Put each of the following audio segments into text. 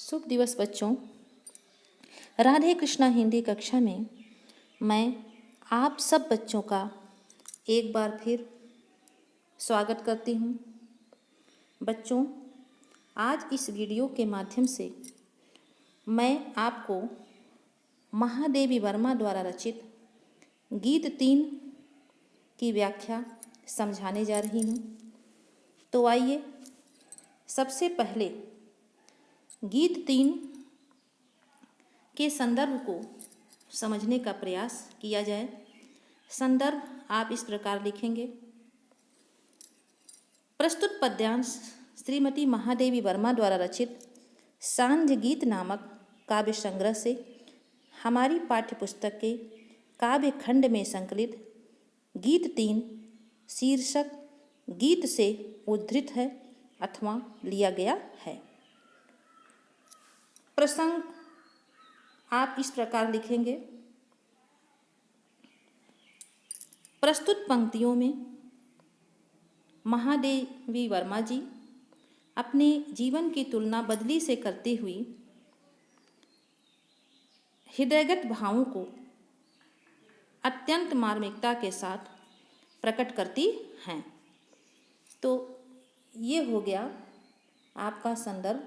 शुभ दिवस बच्चों। राधे कृष्णा हिंदी कक्षा में मैं आप सब बच्चों का एक बार फिर स्वागत करती हूँ। बच्चों, आज इस वीडियो के माध्यम से मैं आपको महादेवी वर्मा द्वारा रचित गीत 3 की व्याख्या समझाने जा रही हूँ। तो आइए सबसे पहले गीत 3 के संदर्भ को समझने का प्रयास किया जाए। संदर्भ आप इस प्रकार लिखेंगे। प्रस्तुत पद्यांश श्रीमती महादेवी वर्मा द्वारा रचित सांझ गीत नामक काव्य संग्रह से हमारी पाठ्यपुस्तक के काव्य खंड में संकलित गीत 3 शीर्षक गीत से उद्धृत है अथवा लिया गया है। प्रसंग आप इस प्रकार लिखेंगे। प्रस्तुत पंक्तियों में महादेवी वर्मा जी अपने जीवन की तुलना बदली से करती हुई हृदयगत भावों को अत्यंत मार्मिकता के साथ प्रकट करती हैं। तो ये हो गया आपका संदर्भ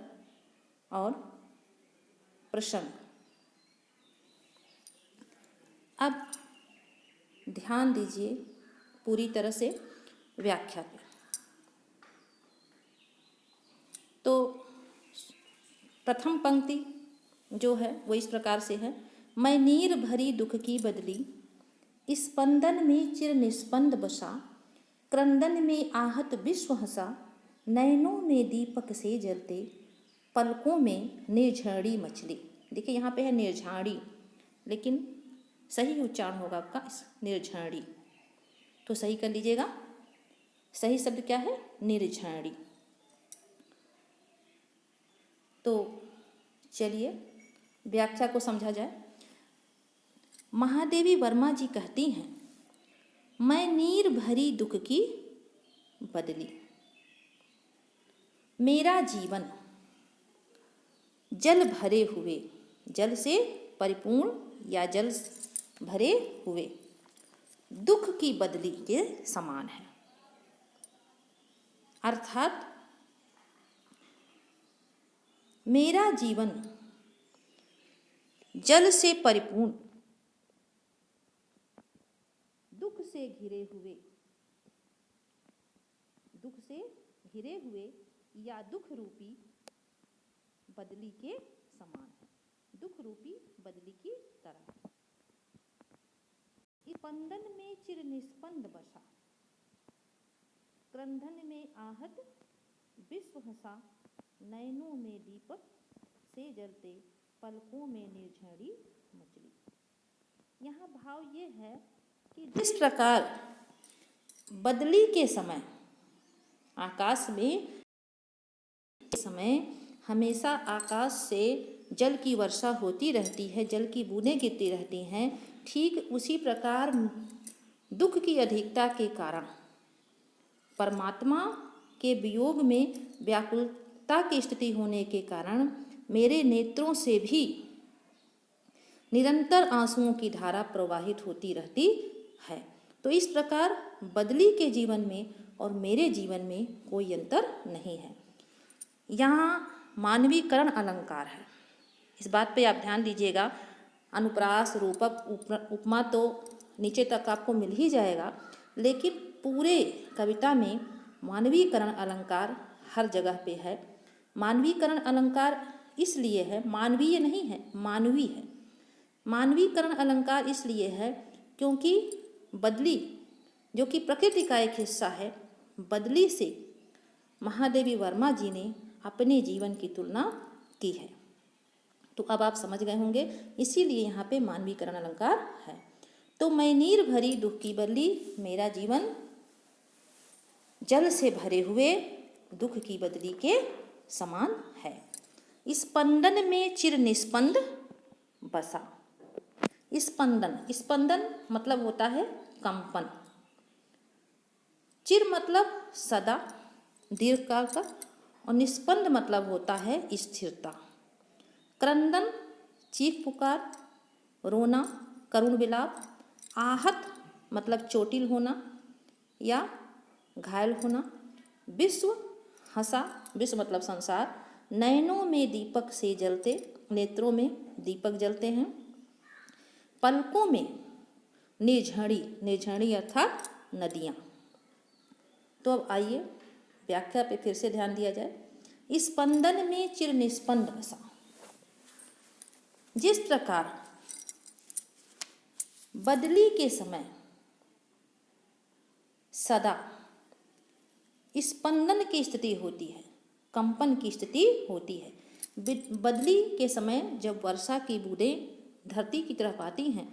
और प्रसंग। अब ध्यान दीजिए पूरी तरह से व्याख्या पे। तो प्रथम पंक्ति जो है वो इस प्रकार से है। मैं नीर भरी दुख की बदली, स्पंदन में चिर निस्पंद बसा, क्रंदन में आहत विश्व हंसा, नैनों में दीपक से जलते, पलकों में निर्झाड़ी मछली। देखिए यहाँ पे है निर्झाड़ी, लेकिन सही उच्चारण होगा आपका निर्झाड़ी, तो सही कर लीजिएगा। सही शब्द क्या है? निर्झाड़ी। तो चलिए व्याख्या को समझा जाए। महादेवी वर्मा जी कहती हैं, मैं नीर भरी दुख की बदली, मेरा जीवन जल भरे हुए, जल से परिपूर्ण या जल भरे हुए दुख की बदली के समान है। अर्थात मेरा जीवन जल से परिपूर्ण, दुख से घिरे हुए या दुख रूपी बदली के समान है। दुख रूपी बदली की तरह। स्पंदन में चिर निस्पंद बसा, क्रंदन में आहत विश्व हंसा, नैनों में दीपक से जलते, पलकों में निर्झरी मछली। यहाँ भाव ये है कि जिस प्रकार बदली के समय आकाश में हमेशा आकाश से जल की वर्षा होती रहती है, जल की बूंदें गिरती रहती हैं, ठीक उसी प्रकार दुख की अधिकता के कारण परमात्मा के वियोग में व्याकुलता की स्थिति होने के कारण मेरे नेत्रों से भी निरंतर आंसुओं की धारा प्रवाहित होती रहती है। तो इस प्रकार बदली के जीवन में और मेरे जीवन में कोई अंतर नहीं है। यहाँ मानवीकरण अलंकार है, इस बात पे आप ध्यान दीजिएगा। अनुप्रास, रूपक, उपमा तो नीचे तक आपको मिल ही जाएगा, लेकिन पूरे कविता में मानवीकरण अलंकार हर जगह पे है। मानवीकरण अलंकार इसलिए है, मानवीय नहीं है, मानवी है। मानवीकरण अलंकार इसलिए है क्योंकि बदली जो कि प्रकृति का एक हिस्सा है, बदली से महादेवी वर्मा जी ने अपने जीवन की तुलना की है। तो अब आप समझ गए होंगे, इसीलिए यहाँ पे मानवीकरण अलंकार है। तो मैं नीर भरी दुख की बदली, मेरा जीवन जल से भरे हुए दुख की बदली के समान है। स्पंदन में चिर निस्पंद बसा। स्पंदन मतलब होता है कंपन, चिर मतलब सदा, दीर्घकाल का, और निस्पंद मतलब होता है स्थिरता। क्रंदन चीख पुकार, रोना करुण विलाप, आहत मतलब चोटिल होना या घायल होना, विश्व हंसा, विश्व मतलब संसार, नयनों में दीपक से जलते, नेत्रों में दीपक जलते हैं, पलकों में निर्झड़ी, निर्झड़ी अर्थात नदियाँ। तो अब आइए व्याख्या पे फिर से ध्यान दिया जाए। स्पंदन में चिर निस्पंद बसा, जिस प्रकार बदली के समय सदा स्पंदन की स्थिति होती है, कंपन की स्थिति होती है, बदली के समय जब वर्षा की बूंदें धरती की तरफ आती हैं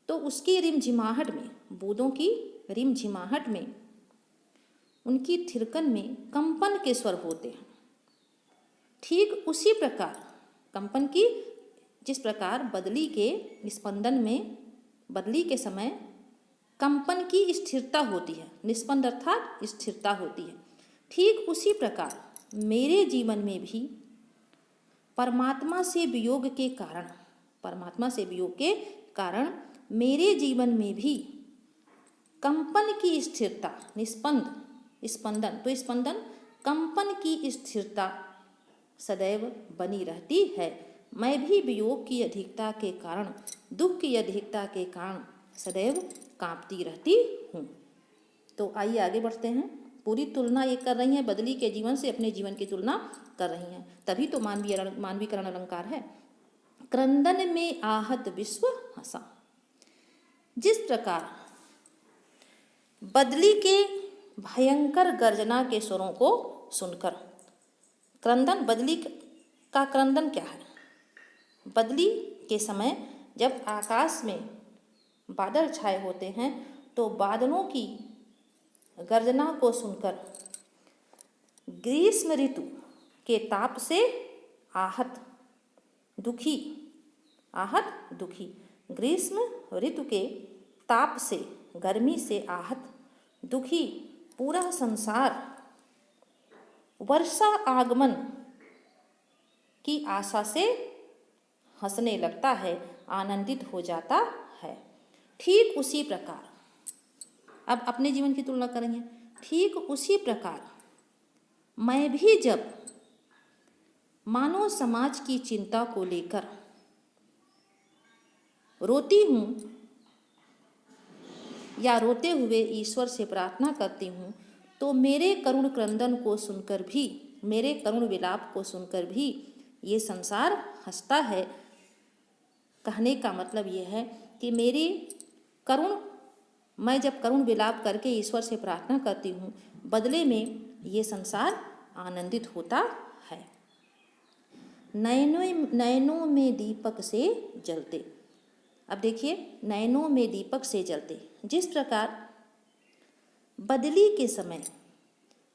तो उसकी रिमझिमाहट में, बूंदों की रिमझिमाहट में, उनकी थिरकन में कंपन के स्वर होते हैं। ठीक उसी प्रकार कंपन की, जिस प्रकार बदली के स्पंदन में, बदली के समय कंपन की स्थिरता होती है, निस्पंद अर्थात स्थिरता होती है, ठीक उसी प्रकार मेरे जीवन में भी परमात्मा से वियोग के कारण, परमात्मा से वियोग के कारण मेरे जीवन में भी कंपन की स्थिरता, निस्पंद स्पंदन, तो स्पंदन कंपन की स्थिरता सदैव बनी रहती है। मैं भी वियोग की अधिकता के कारण, दुख की अधिकता के कारण सदैव कांपती रहती हूँ। तो आइए आगे बढ़ते हैं। पूरी तुलना ये कर रही हैं, बदली के जीवन से अपने जीवन की तुलना कर रही हैं, तभी तो मानवीकरण अलंकार है। क्रंदन में आहत विश्व हंसा, जिस प्रकार बदली के भयंकर गर्जना के स्वरों को सुनकर, क्रंदन, बदली का क्रंदन क्या है? बदली के समय जब आकाश में बादल छाए होते हैं तो बादलों की गर्जना को सुनकर ग्रीष्म ऋतु के ताप से आहत दुखी, आहत दुखी, ग्रीष्म ऋतु के ताप से, गर्मी से आहत दुखी पूरा संसार वर्षा आगमन की आशा से हंसने लगता है, आनंदित हो जाता है। ठीक उसी प्रकार, अब अपने जीवन की तुलना करेंगे, ठीक उसी प्रकार मैं भी जब मानव समाज की चिंता को लेकर रोती हूँ या रोते हुए ईश्वर से प्रार्थना करती हूँ तो मेरे करुण क्रंदन को सुनकर भी, मेरे करुण विलाप को सुनकर भी ये संसार हंसता है। कहने का मतलब ये है कि मेरी करुण, मैं जब करुण विलाप करके ईश्वर से प्रार्थना करती हूँ, बदले में ये संसार आनंदित होता है। नयनों में दीपक से जलते, अब देखिए, नयनों में दीपक से जलते, जिस प्रकार बदली के समय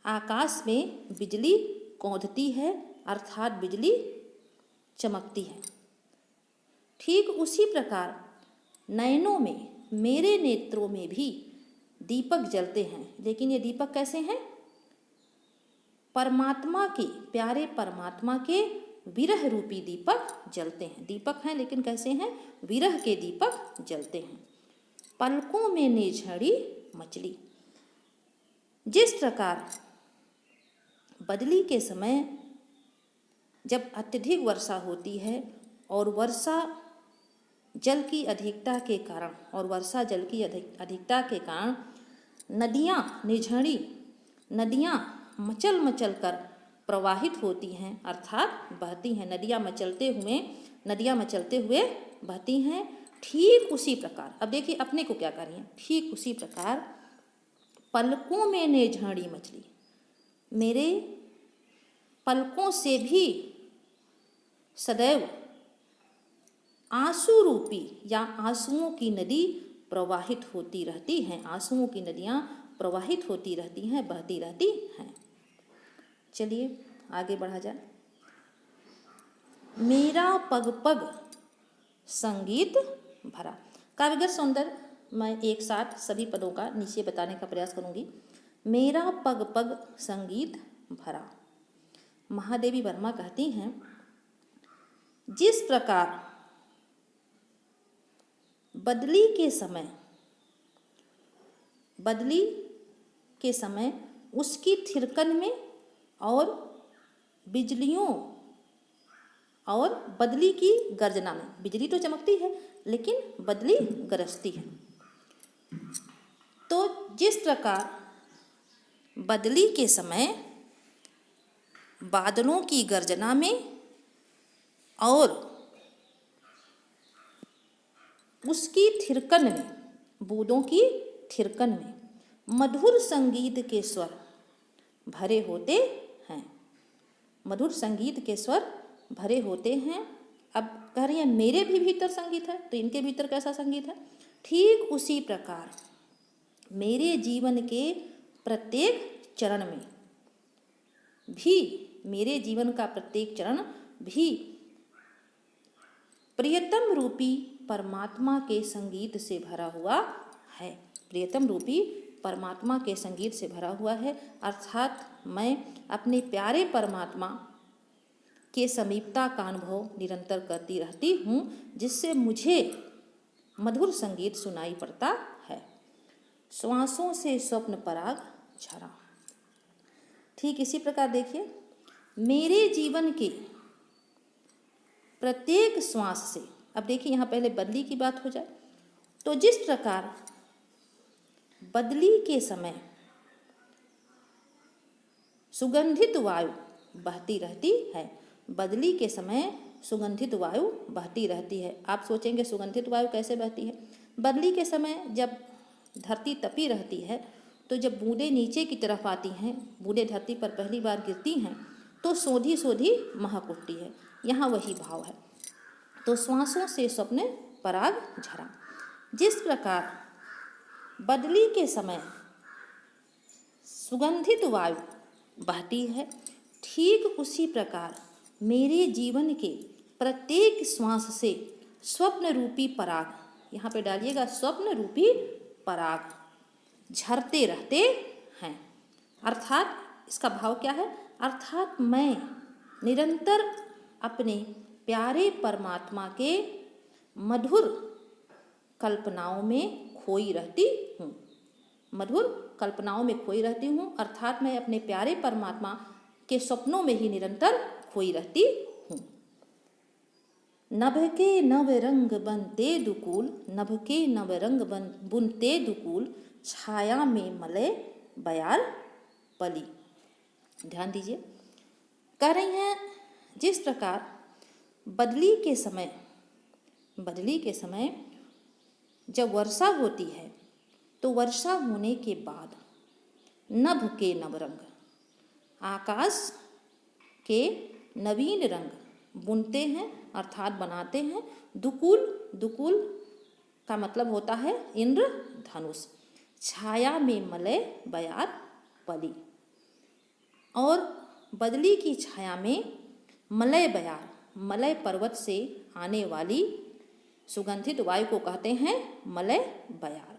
आकाश में बिजली कौंधती है अर्थात बिजली चमकती है, ठीक उसी प्रकार नयनों में, मेरे नेत्रों में भी दीपक जलते हैं। लेकिन ये दीपक कैसे हैं? परमात्मा के, प्यारे परमात्मा के विरह रूपी दीपक जलते हैं। दीपक हैं लेकिन कैसे हैं? विरह के दीपक जलते हैं। पलकों में निर्झरी मछली, जिस प्रकार बदली के समय जब अत्यधिक वर्षा होती है और वर्षा जल की अधिकता के कारण, और वर्षा जल की अधिकता के कारण नदियाँ, निर्झरी नदियाँ मचल मचल कर प्रवाहित होती हैं अर्थात बहती हैं। नदियाँ मचलते हुए बहती हैं। ठीक उसी प्रकार, अब देखिए अपने को क्या कर रही हैं, ठीक उसी प्रकार पलकों में निर्झरी मछली, मेरे पलकों से भी सदैव आंसू रूपी या आंसुओं की नदी प्रवाहित होती रहती हैं। आंसुओं की नदियाँ प्रवाहित होती रहती हैं, बहती रहती हैं। चलिए आगे बढ़ा जाए। मेरा पग पग संगीत भरा, काव्यगत सौंदर्य मैं एक साथ सभी पदों का नीचे बताने का प्रयास करूंगी। मेरा पग पग संगीत भरा, महादेवी वर्मा कहती हैं, जिस प्रकार बदली के समय उसकी थिरकन में और बिजलियों और बदली की गर्जना में, बिजली तो चमकती है लेकिन बदली गरजती है, तो जिस प्रकार बदली के समय बादलों की गर्जना में और उसकी थिरकन में, बूंदों की थिरकन में मधुर संगीत के स्वर भरे होते हैं, मधुर संगीत के स्वर भरे होते हैं। अब कह रही है मेरे भी भीतर संगीत है, तो इनके भीतर कैसा संगीत है? ठीक उसी प्रकार मेरे जीवन के प्रत्येक चरण में भी, मेरे जीवन का प्रत्येक चरण भी प्रियतम रूपी परमात्मा के संगीत से भरा हुआ है, प्रियतम रूपी परमात्मा के संगीत से भरा हुआ है। अर्थात मैं अपने प्यारे परमात्मा के समीपता का अनुभव निरंतर करती रहती हूँ, जिससे मुझे मधुर संगीत सुनाई पड़ता है। श्वासों से स्वप्न पराग झरा। ठीक इसी प्रकार देखिए, मेरे जीवन के प्रत्येक श्वास से, अब देखिए यहाँ पहले बदली की बात हो जाए, तो जिस प्रकार बदली के समय सुगंधित वायु बहती रहती है, बदली के समय सुगंधित वायु बहती रहती है। आप सोचेंगे सुगंधित वायु कैसे बहती है? बदली के समय जब धरती तपी रहती है, तो जब बूंदें नीचे की तरफ आती हैं, बूंदें धरती पर पहली बार गिरती हैं, तो सोधी सोधी महक उठती है, यहाँ वही भाव है। तो श्वासों से स्वप्न पराग झरा। जिस प्रकार बदली के समय सुगंधित वायु बहती है, ठीक उसी प्रकार मेरे जीवन के प्रत्येक श्वास से स्वप्न रूपी पराग, यहाँ पे डालिएगा स्वप्न रूपी पराग झरते रहते हैं। अर्थात इसका भाव क्या है? अर्थात मैं निरंतर अपने प्यारे परमात्मा के मधुर कल्पनाओं में खोई रहती हूँ, मधुर कल्पनाओं में खोई रहती हूँ। अर्थात मैं अपने प्यारे परमात्मा के स्वप्नों में ही निरंतर खोई रहती हूँ। नभ के नव रंग बनते दुकूल, नभ के नव रंग बुनते दुकूल, छाया में मलय बयार पली। ध्यान दीजिए, कह रही हैं जिस प्रकार बदली के समय जब वर्षा होती है, तो वर्षा होने के बाद नभ के नवरंग, आकाश के नवीन रंग बुनते हैं अर्थात बनाते हैं। दुकूल, दुकूल का मतलब होता है इंद्रधनुष। छाया में मलय बयार पली, और बदली की छाया में मलय बयार, मलय पर्वत से आने वाली सुगंधित वायु को कहते हैं मलय बयार।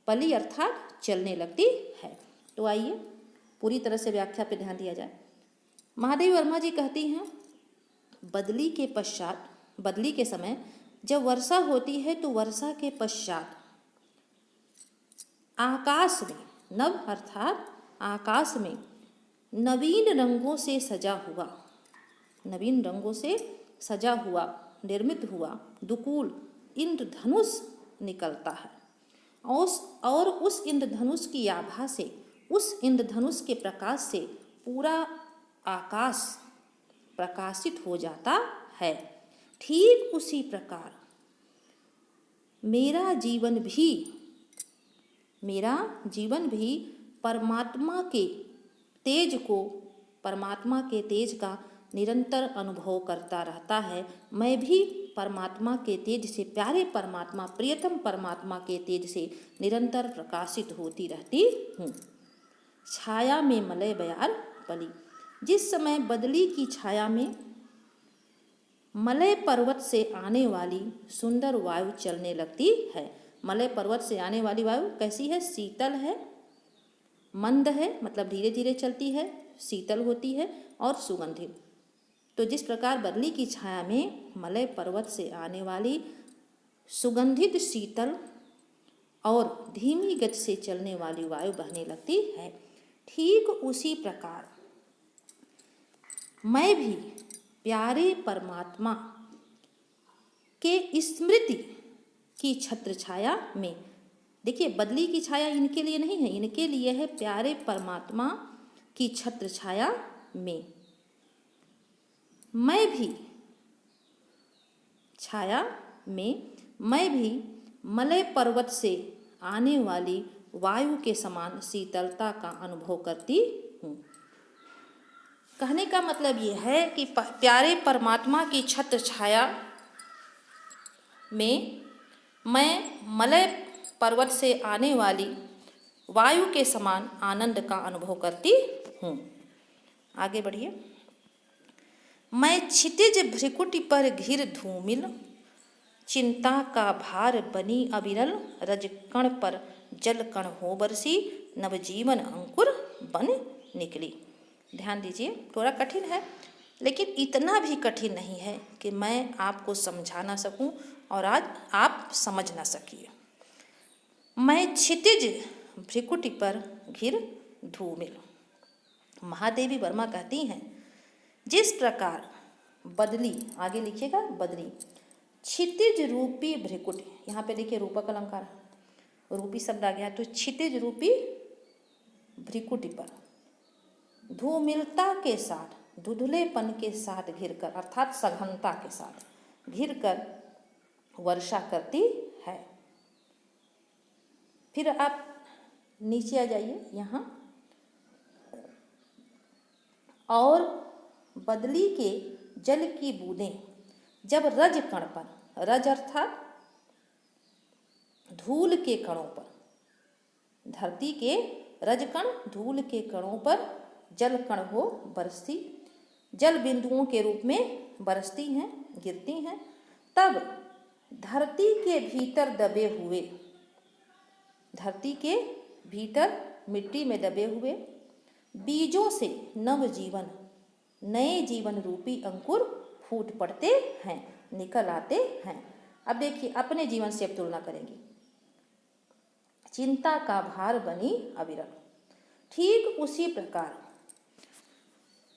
पली अर्थात चलने लगती है। तो आइए पूरी तरह से व्याख्या पे ध्यान दिया जाए। महादेवी वर्मा जी कहती हैं, बदली के पश्चात, बदली के समय जब वर्षा होती है, तो वर्षा के पश्चात आकाश में, नव अर्थात आकाश में नवीन रंगों से सजा हुआ, नवीन रंगों से सजा हुआ, निर्मित हुआ दुकूल इंद्रधनुष निकलता है। और उस इंद्रधनुष की आभा से, उस इंद्रधनुष के प्रकाश से पूरा आकाश प्रकाशित हो जाता है। ठीक उसी प्रकार मेरा जीवन भी परमात्मा के तेज को, परमात्मा के तेज का निरंतर अनुभव करता रहता है। मैं भी परमात्मा के तेज से, प्यारे परमात्मा, प्रियतम परमात्मा के तेज से निरंतर प्रकाशित होती रहती हूँ। छाया में मलय बयार पली। जिस समय बदली की छाया में मलय पर्वत से आने वाली सुंदर वायु चलने लगती है। मलय पर्वत से आने वाली वायु कैसी है? शीतल है, मंद है, मतलब धीरे धीरे चलती है, शीतल होती है और सुगंधित। तो जिस प्रकार बदली की छाया में मलय पर्वत से आने वाली सुगंधित शीतल और धीमी गति से चलने वाली वायु बहने लगती है, ठीक उसी प्रकार मैं भी प्यारे परमात्मा के स्मृति की छत्र छाया में, देखिए बदली की छाया इनके लिए नहीं है, इनके लिए है प्यारे परमात्मा की छत्र छाया में मैं भी छाया में मैं भी मलय पर्वत से आने वाली वायु के समान शीतलता का अनुभव करती हूँ। कहने का मतलब ये है कि प्यारे परमात्मा की छत्र छाया में मैं मलय पर्वत से आने वाली वायु के समान आनंद का अनुभव करती हूँ। आगे बढ़िए। मैं क्षितिज भ्रिकुटि पर घिर धूमिल, चिंता का भार बनी अविरल, रजकण पर जल कण हो बरसी, नवजीवन अंकुर बन निकली। ध्यान दीजिए, थोड़ा कठिन है लेकिन इतना भी कठिन नहीं है कि मैं आपको समझा ना सकूं और आज आप समझ ना सकिए। मैं क्षितिज भ्रिकुटि पर घिर धूमिल। महादेवी वर्मा कहती हैं, जिस प्रकार बदली, आगे लिखिएगा बदली, क्षितिज रूपी भ्रिकुटि, यहाँ पे देखिए रूपक अलंकार, रूपी शब्द आ गया, तो क्षितिज रूपी भ्रिकुटि पर धूमिलता के साथ, धुंधलेपन के साथ घिरकर, अर्थात सघनता के साथ घिरकर वर्षा करती है। फिर आप नीचे आ जाइए यहाँ, और बदली के जल की बूंदें जब रज कण पर, रज अर्थात धूल के कणों पर, धरती के रजकण धूल के कणों पर जल कण हो बरसती, जल बिंदुओं के रूप में बरसती हैं, गिरती हैं, तब धरती के भीतर दबे हुए, धरती के भीतर मिट्टी में दबे हुए बीजों से नव जीवन, नए जीवन रूपी अंकुर फूट पड़ते हैं, निकल आते हैं। अब देखिए अपने जीवन से अब तुलना करेंगे। चिंता का भार बनी अविरल, ठीक उसी प्रकार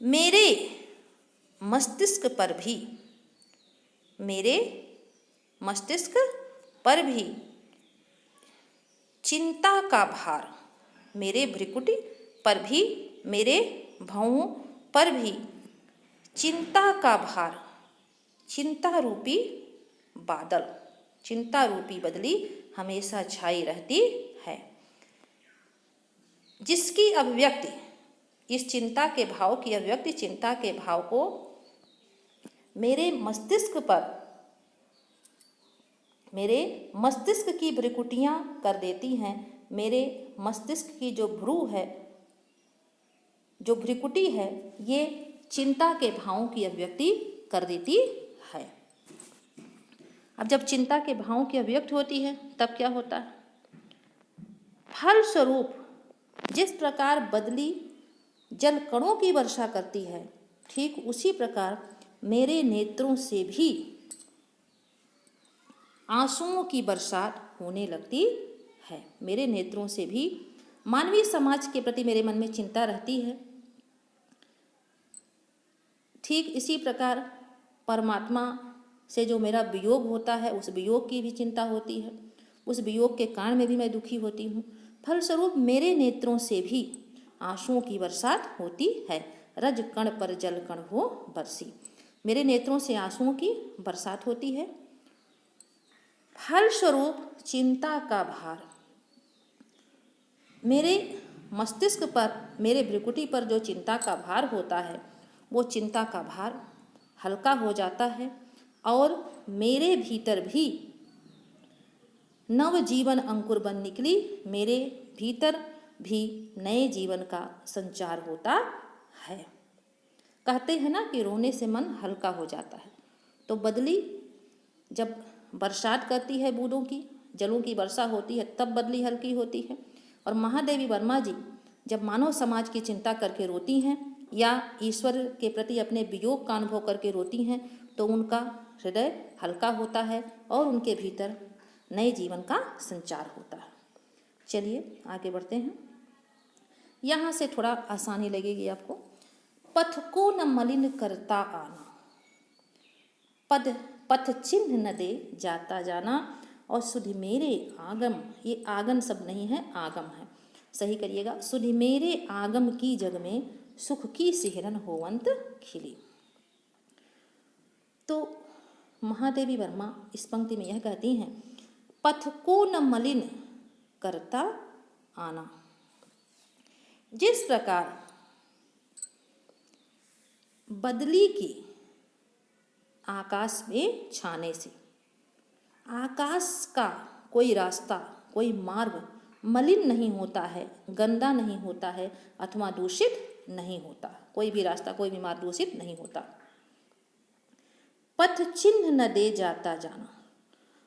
मेरे मस्तिष्क पर भी, मेरे मस्तिष्क पर भी चिंता का भार, मेरे भ्रिकुटि पर भी, मेरे भौहों पर भी चिंता का भार, चिंता रूपी बादल, चिंता रूपी बदली हमेशा छाई रहती है, जिसकी अभिव्यक्ति, इस चिंता के भाव की अभिव्यक्ति, चिंता के भाव को मेरे मस्तिष्क पर, मेरे मस्तिष्क की भ्रिकुटियां कर देती हैं। मेरे मस्तिष्क की जो भ्रू है, जो भ्रिकुटी है, ये चिंता के भावों की अभिव्यक्ति कर देती है। अब जब चिंता के भावों की अभिव्यक्ति होती है तब क्या होता है? फलस्वरूप जिस प्रकार बदली जल कणों की वर्षा करती है, ठीक उसी प्रकार मेरे नेत्रों से भी आंसुओं की बरसात होने लगती है। मेरे नेत्रों से भी मानवीय समाज के प्रति मेरे मन में चिंता रहती है। ठीक इसी प्रकार परमात्मा से जो मेरा वियोग होता है, उस वियोग की भी चिंता होती है। उस वियोग के कारण में भी मैं दुखी होती हूँ। फलस्वरूप मेरे नेत्रों से भी आंसुओं की बरसात होती है। रज कण पर जल कण हो बरसी, मेरे नेत्रों से आंसुओं की बरसात होती है। फलस्वरूप चिंता का भार, मेरे मस्तिष्क पर, मेरे भ्रिकुटी पर जो चिंता का भार होता है, वो चिंता का भार हल्का हो जाता है और मेरे भीतर भी नव जीवन अंकुर बन निकली। मेरे भीतर भी नए जीवन का संचार होता है। कहते हैं ना कि रोने से मन हल्का हो जाता है। तो बदली जब बरसात करती है, बूंदों की, जलों की वर्षा होती है, तब बदली हल्की होती है। और महादेवी वर्मा जी जब मानव समाज की चिंता करके रोती हैं या ईश्वर के प्रति अपने वियोग का अनुभव करके रोती हैं तो उनका हृदय हल्का होता है और उनके भीतर नए जीवन का संचार होता है। चलिए आगे बढ़ते हैं। यहाँ से थोड़ा आसानी लगेगी आपको। पथ को न मलिन करता आना, पथ चिन्ह न दे जाता जाना, और सुधि मेरे आगम, ये आगन शब्द नहीं है, आगम है, सही करिएगा। सुधि मेरे आगम की जग में सुख की सिहरन होवंत खिली। तो महादेवी वर्मा इस पंक्ति में यह कहती हैं, पथ को न मलिन करता आना। जिस प्रकार बदली की आकाश में छाने से आकाश का कोई रास्ता, कोई मार्ग मलिन नहीं होता है, गंदा नहीं होता है अथवा दूषित नहीं होता। कोई भी रास्ता, कोई भी मार्ग दूषित नहीं होता। पथ चिन्ह न दे जाता जाना,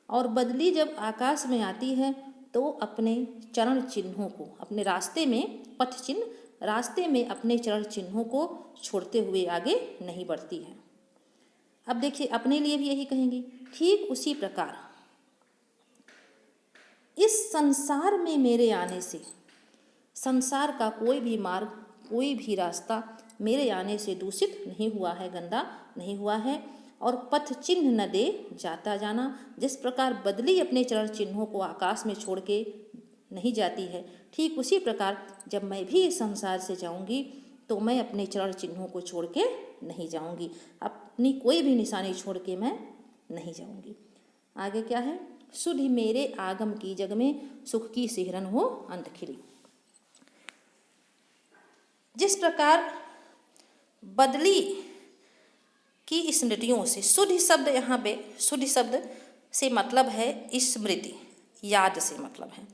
और बदली जब आकाश में आती है तो अपने चरण चिन्हों को, अपने रास्ते में, पथ चिन्ह, रास्ते में अपने चरण चिन्हों को छोड़ते हुए आगे नहीं बढ़ती है। अब देखिए अपने लिए भी यही कहेंगी। ठीक उसी प्रकार इस संसार में मेरे आने से, संसार का कोई भी मार्ग, कोई भी रास्ता मेरे आने से दूषित नहीं हुआ है, गंदा नहीं हुआ है। और पथ चिन्ह न दे जाता जाना, जिस प्रकार बदली अपने चरण चिन्हों को आकाश में छोड़ के नहीं जाती है, ठीक उसी प्रकार जब मैं भी इस संसार से जाऊंगी तो मैं अपने चरण चिन्हों को छोड़ के नहीं जाऊंगी, अपनी कोई भी निशानी छोड़ के मैं नहीं जाऊंगी। आगे क्या है? सुधि मेरे आगम की जग में सुख की सिहरन हो अंत खिली। जिस प्रकार बदली की स्मृतियों से, सुधि शब्द यहाँ पे, सुधि शब्द से मतलब है स्मृति, याद से मतलब है,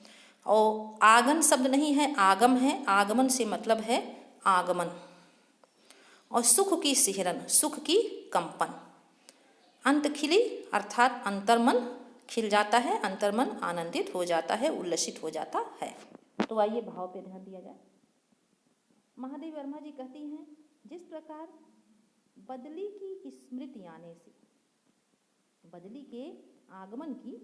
और आगन शब्द नहीं है, आगम है, आगमन से मतलब है आगमन, और सुख की सिहरन, सुख की कंपन, अंत खिली अर्थात अंतर्मन खिल जाता है, अंतर्मन आनंदित हो जाता है, उल्लसित हो जाता है। तो आइए भाव पे ध्यान दिया जाए। महादेवी वर्मा जी कहती हैं, जिस प्रकार बदली की स्मृति आने से, बदली के आगमन की,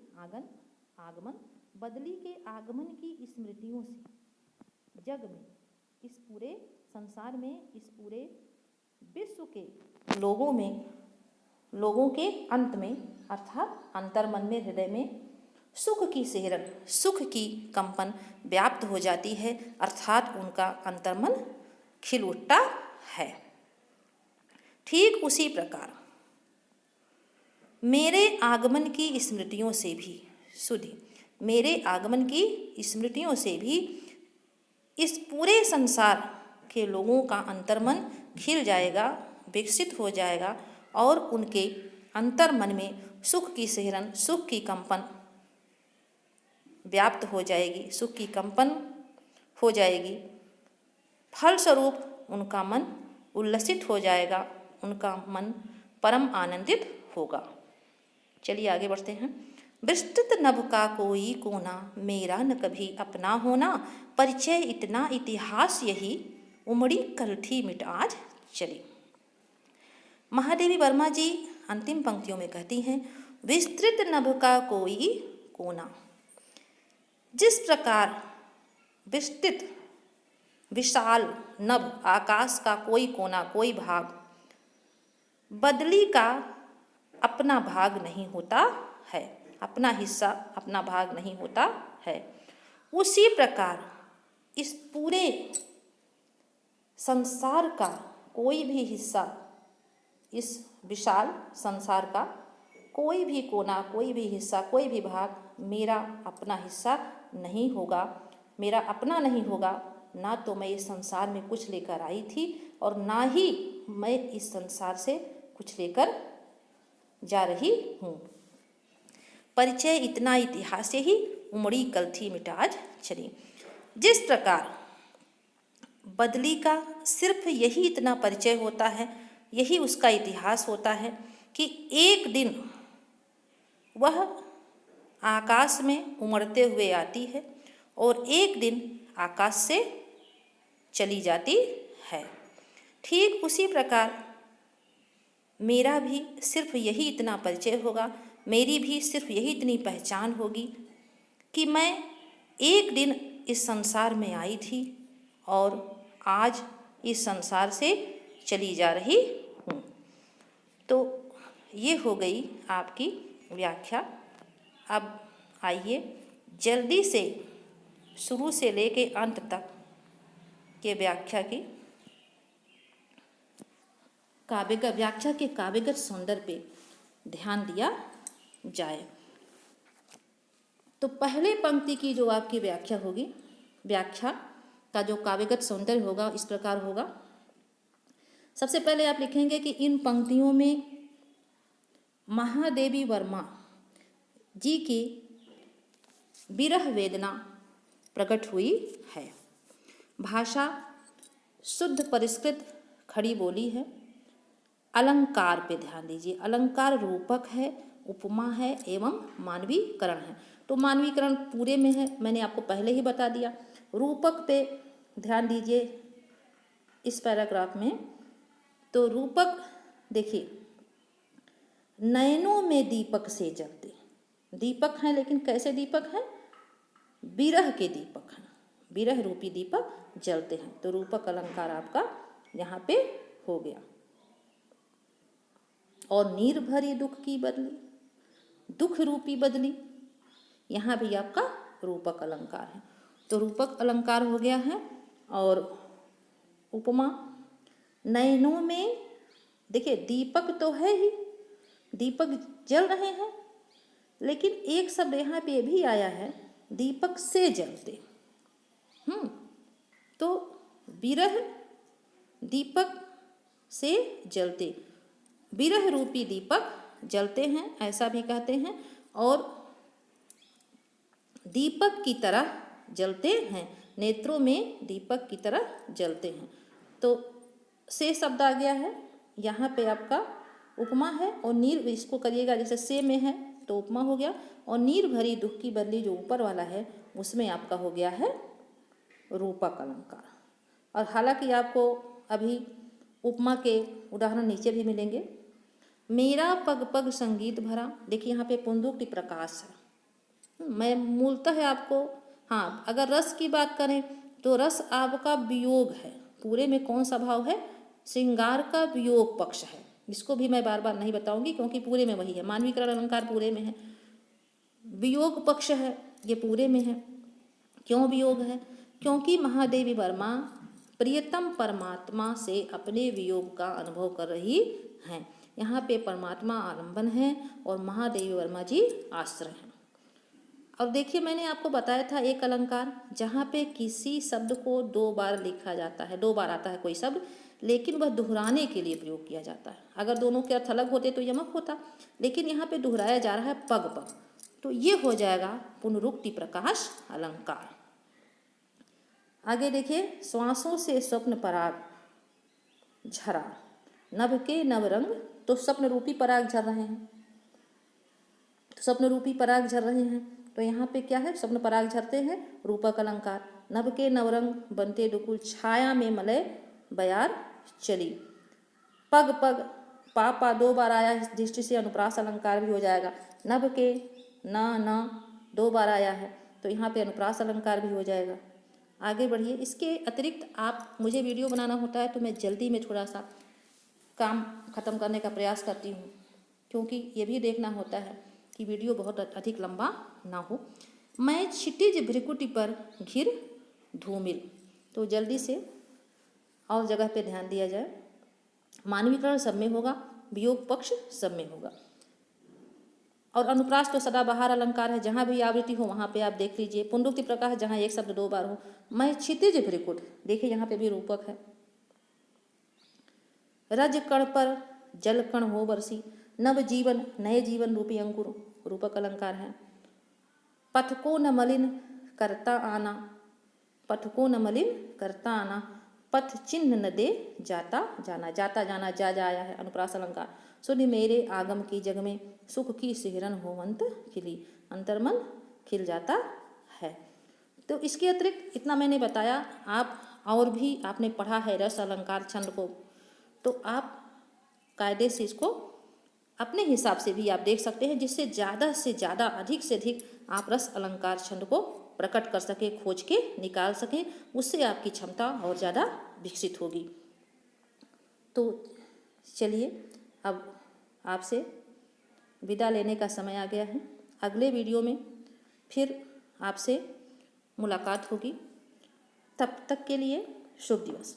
आगमन, बदली के आगमन की स्मृतियों से जग में, इस पूरे संसार में, इस पूरे विश्व के लोगों में, लोगों के अंत में अर्थात अंतर्मन में, हृदय में सुख की सिहरन, सुख की कंपन व्याप्त हो जाती है, अर्थात उनका अंतर्मन खिल उठता है। ठीक उसी प्रकार मेरे आगमन की स्मृतियों से भी, सुधि मेरे आगमन की स्मृतियों से भी इस पूरे संसार के लोगों का अंतर्मन खिल जाएगा, विकसित हो जाएगा, और उनके अंतर्मन में सुख की सिहरन, सुख की कंपन व्याप्त हो जाएगी, सुख की कंपन हो जाएगी। फलस्वरूप उनका मन उल्लसित हो जाएगा, उनका मन परम आनंदित होगा। चलिए आगे बढ़ते हैं। विस्तृत नभ का कोई कोना, मेरा न कभी अपना होना, परिचय इतना इतिहास यही, उमड़ी कल थी मिट आज चली। महादेवी वर्मा जी अंतिम पंक्तियों में कहती हैं, विस्तृत नभ का कोई कोना। जिस प्रकार विस्तृत, विशाल नभ, आकाश का कोई कोना, कोई भाग, बदली का अपना भाग नहीं होता है, अपना हिस्सा, अपना भाग नहीं होता है, उसी प्रकार इस पूरे संसार का कोई भी हिस्सा, इस विशाल संसार का कोई भी कोना, कोई भी हिस्सा, कोई भी भाग मेरा अपना हिस्सा नहीं होगा, मेरा अपना नहीं होगा। ना तो मैं इस संसार में कुछ लेकर आई थी और ना ही मैं इस संसार से कुछ लेकर जा रही हूँ। परिचय इतना इतिहास ही, उमड़ी कल थी मिट आज चली। जिस प्रकार बदली का सिर्फ यही इतना परिचय होता है, यही उसका इतिहास होता है कि एक दिन वह आकाश में उमड़ते हुए आती है और एक दिन आकाश से चली जाती है। ठीक उसी प्रकार मेरा भी सिर्फ यही इतना परिचय होगा, मेरी भी सिर्फ यही इतनी पहचान होगी कि मैं एक दिन इस संसार में आई थी और आज इस संसार से चली जा रही हूँ। तो ये हो गई आपकी व्याख्या। अब आइए जल्दी से शुरू से लेके अंत तक के व्याख्या की व्याख्या के काव्यगत सौंदर्य पे ध्यान दिया जाए। तो पहले पंक्ति की जो आपकी व्याख्या होगी, व्याख्या का जो काव्यगत सौंदर्य होगा इस प्रकार होगा। सबसे पहले आप लिखेंगे कि इन पंक्तियों में महादेवी वर्मा जी की विरह वेदना प्रकट हुई है। भाषा शुद्ध परिष्कृत खड़ी बोली है। अलंकार पे ध्यान दीजिए, अलंकार रूपक है, उपमा है एवं मानवीकरण है। तो मानवीकरण पूरे में है, मैंने आपको पहले ही बता दिया। रूपक पे ध्यान दीजिए इस पैराग्राफ में। तो रूपक देखिए, नयनों में दीपक से जलते, दीपक हैं लेकिन कैसे दीपक हैं? विरह के दीपक हैं, विरह रूपी दीपक जलते हैं। तो रूपक अलंकार आपका यहाँ पे हो गया। और नीर भरी दुख की बदली, दुख रूपी बदली, यहाँ भी आपका रूपक अलंकार है। तो रूपक अलंकार हो गया है। और उपमा, नयनों में देखिए दीपक तो है ही, दीपक जल रहे हैं, लेकिन एक शब्द यहाँ पे भी आया है, दीपक से जलते। तो विरह दीपक से जलते, विरह रूपी दीपक जलते हैं ऐसा भी कहते हैं। और दीपक की तरह जलते हैं, नेत्रों में दीपक की तरह जलते हैं। तो से शब्द आ गया है, यहाँ पे आपका उपमा है। और नीर, इसको करिएगा जैसे से में है तो उपमा हो गया। और नीर भरी दुख की बदली जो ऊपर वाला है उसमें आपका हो गया है रूपक अलंकार। और हालांकि आपको अभी उपमा के उदाहरण नीचे भी मिलेंगे। मेरा पग पग संगीत भरा, देखिए यहाँ पे पुंदुक्ति प्रकाश है। मैं मूलतः आपको, हाँ अगर रस की बात करें तो रस आपका वियोग है। पूरे में कौन सा भाव है? श्रृंगार का वियोग पक्ष है। इसको भी मैं बार बार नहीं बताऊंगी क्योंकि पूरे में वही है। मानवीकरण अलंकार पूरे में है, वियोग पक्ष है ये पूरे में है। क्यों वियोग है? क्योंकि महादेवी वर्मा प्रियतम परमात्मा से अपने वियोग का अनुभव कर रही हैं। यहाँ पे परमात्मा आलंबन है और महादेवी वर्मा जी आश्रय हैं। और देखिए मैंने आपको बताया था एक अलंकार जहाँ पे किसी शब्द को दो बार लिखा जाता है, दो बार आता है कोई शब्द, लेकिन वह दोहराने के लिए प्रयोग किया जाता है। अगर दोनों के अर्थ अलग होते तो यमक होता, लेकिन यहाँ पे दोहराया जा रहा है पग पग, तो ये हो जाएगा पुनरुक्ति प्रकाश अलंकार। आगे देखिए, श्वासों से स्वप्न पराग झरा, नभ के नव रंग, तो स्वप्न रूपी पराग झर रहे हैं, तो स्वप्न रूपी पराग झर रहे हैं। तो यहाँ पे क्या है? स्वप्न पराग झरते हैं, रूपक अलंकार। नभ के नवरंग बनते दुकुल, छाया में मलय बयार चली। पग पग, पा दो बार आया, इस दृष्टि से अनुप्रास अलंकार भी हो जाएगा। नभ के न दो बार आया है तो यहाँ पे अनुप्रास अलंकार भी हो जाएगा। आगे बढ़िए। इसके अतिरिक्त आप, मुझे वीडियो बनाना होता है तो मैं जल्दी में थोड़ा सा काम ख़त्म करने का प्रयास करती हूँ, क्योंकि ये भी देखना होता है कि वीडियो बहुत अधिक लंबा ना हो। मैं क्षितिज भ्रिकुटि पर घिर धूमिल, तो जल्दी से और जगह पे ध्यान दिया जाए। मानवीकरण सब में होगा, वियोग पक्ष सब में होगा। और अनुप्रास तो सदाबहार अलंकार है, जहाँ भी आवृत्ति हो वहाँ पे आप देख लीजिए। पुनरुक्ति प्रकाश जहाँ एक शब्द दो बार हो। मैं क्षितिज भ्रिकुट, देखिए यहाँ पे भी रूपक है। रज कण पर जल कण हो बरसी, नव जीवन नए जीवन रूपी अंकुर, रूपक अलंकार है। पथ को न मलिन करता आना, पथ को न मलिन करता आना, पथ चिन्ह न दे जाता जाना, जाता जाना जा आया है, अनुप्रास अलंकार। सुनि मेरे आगम की जग में, सुख की सिहरन होवंत खिली, अंतर्मन खिल जाता है। तो इसके अतिरिक्त इतना मैंने बताया। आप और भी आपने पढ़ा है रस अलंकार छंद को तो आप कायदे से इसको अपने हिसाब से भी आप देख सकते हैं, जिससे ज़्यादा से ज़्यादा, अधिक से अधिक आप रस अलंकार छंद को प्रकट कर सकें, खोज के निकाल सकें। उससे आपकी क्षमता और ज़्यादा विकसित होगी। तो चलिए, अब आपसे विदा लेने का समय आ गया है। अगले वीडियो में फिर आपसे मुलाकात होगी। तब तक के लिए शुभ दिवस।